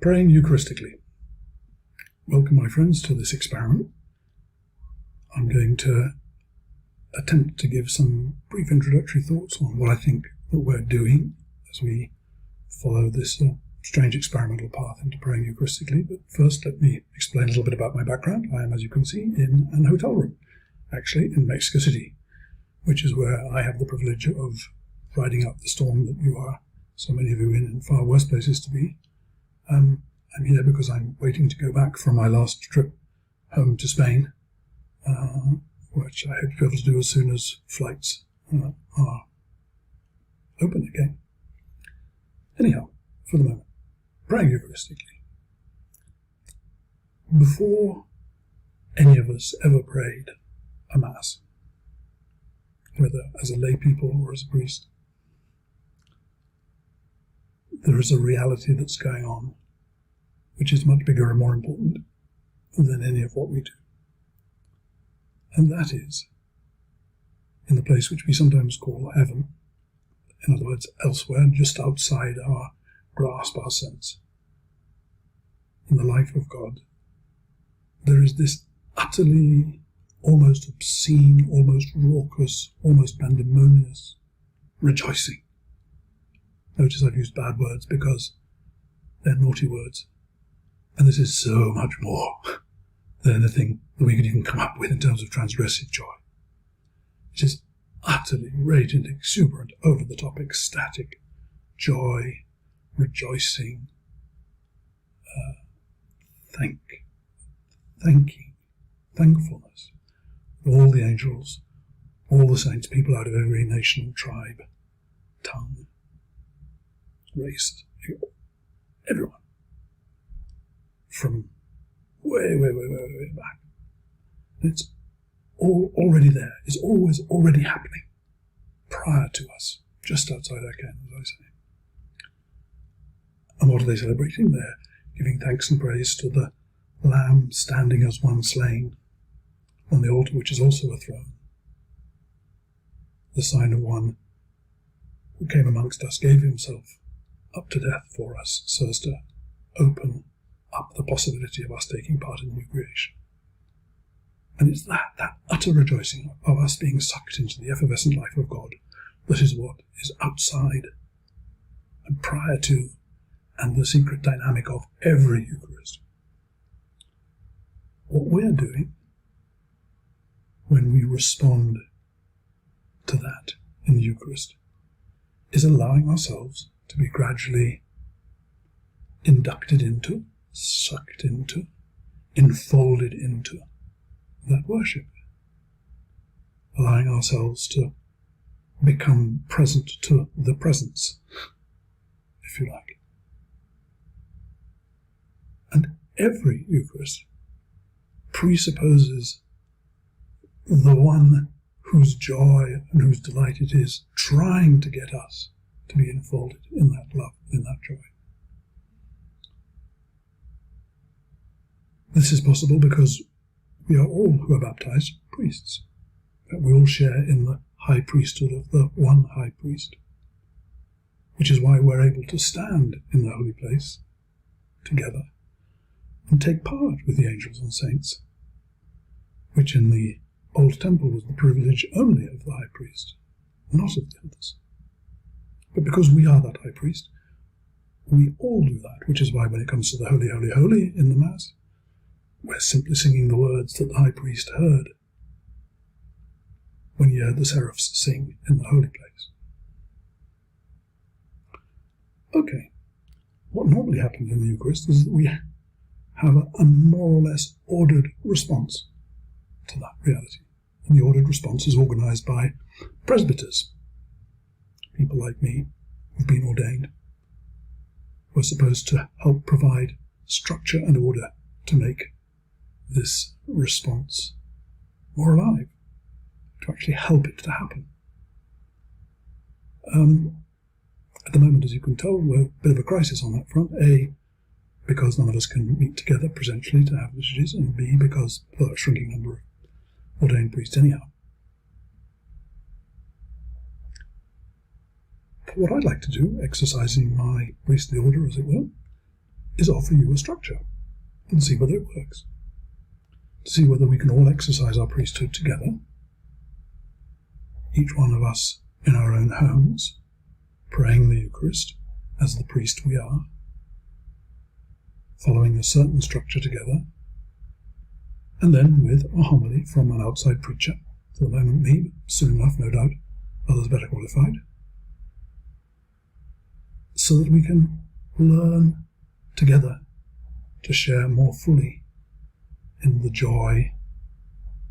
Praying Eucharistically. Welcome, my friends, to this experiment. I'm going to attempt to give some brief introductory thoughts on what I think that we're doing as we follow this strange experimental path into praying Eucharistically. But first, let me explain a little bit about my background. I am, as you can see, in an hotel room, actually in Mexico City, which is where I have the privilege of riding out the storm that you are, so many of you, in far worse places to be. I'm here because I'm waiting to go back from my last trip home to Spain, which I hope to be able to do as soon as flights are open again. Anyhow, for the moment, praying Eucharistically. Before any of us ever prayed a Mass, whether as a lay people or as a priest, there is a reality that's going on which is much bigger and more important than any of what we do. And that is, in the place which we sometimes call heaven, in other words, elsewhere, just outside our grasp, our sense, in the life of God, there is this utterly, almost obscene, almost raucous, almost pandemonious rejoicing. Notice I've used bad words because they're naughty words. And this is so much more than anything that we could even come up with in terms of transgressive joy. It is utterly radiant, exuberant, over-the-top, ecstatic joy, rejoicing, thankfulness. All the angels, all the saints, people out of every nation, tribe, tongue, race, everyone, from way back. It's all already there. It's always already happening prior to us, just outside our ken, as I say. And what are they celebrating? They're giving thanks and praise to the Lamb standing as one slain on the altar, which is also a throne, the sign of one who came amongst us, gave himself up to death for us, so as to open up the possibility of us taking part in the new creation. And it's that utter rejoicing of us being sucked into the effervescent life of God that is what is outside and prior to and the secret dynamic of every Eucharist. What we're doing when we respond to that in the Eucharist is allowing ourselves to be gradually inducted into, sucked into, enfolded into that worship, allowing ourselves to become present to the presence, if you like. And every Eucharist presupposes the one whose joy and whose delight it is trying to get us to be enfolded in that love, in that joy. This is possible because we are all who are baptized priests, that we all share in the high priesthood of the one high priest, which is why we're able to stand in the holy place together and take part with the angels and saints, which in the old temple was the privilege only of the high priest, not of the others. But because we are that high priest, we all do that, which is why when it comes to the Holy, Holy, Holy in the Mass, we're simply singing the words that the high priest heard when he heard the seraphs sing in the holy place. Okay, what normally happens in the Eucharist is that we have a more or less ordered response to that reality. And the ordered response is organised by presbyters, people like me who've been ordained, who are supposed to help provide structure and order to make this response more alive, to actually help it to happen. At the moment, as you can tell, we're a bit of a crisis on that front. A, because none of us can meet together presentially to have liturgies, and B, because of a shrinking number of ordained priests anyhow. But what I'd like to do, exercising my priestly order as it were, is offer you a structure and see whether it works. To see whether we can all exercise our priesthood together, each one of us in our own homes, praying the Eucharist as the priest we are, following a certain structure together, and then with a homily from an outside preacher, for the moment me, but soon enough, no doubt, others better qualified, so that we can learn together to share more fully in the joy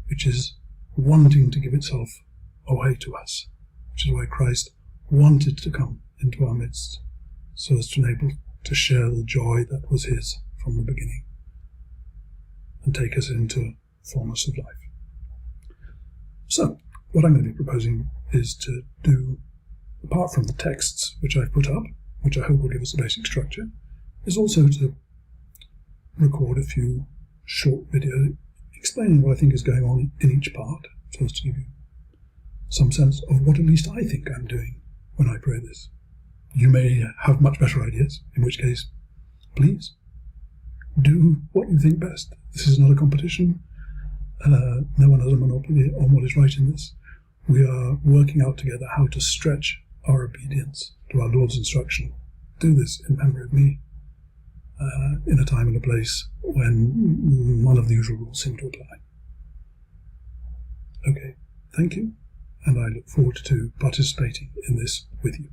which is wanting to give itself away to us, which is why Christ wanted to come into our midst, so as to enable to share the joy that was his from the beginning and take us into fullness of life. So, what I'm going to be proposing is to do, apart from the texts which I've put up, which I hope will give us a basic structure, is also to record a few short videos explaining what I think is going on in each part, so as to give you some sense of what at least I think I'm doing when I pray this. You may have much better ideas, in which case, please, do what you think best. This is not a competition. No one has a monopoly on what is right in this. We are working out together how to stretch our obedience to our Lord's instruction. Do this in memory of me, in a time and a place when none of the usual rules seem to apply. Okay, thank you, and I look forward to participating in this with you.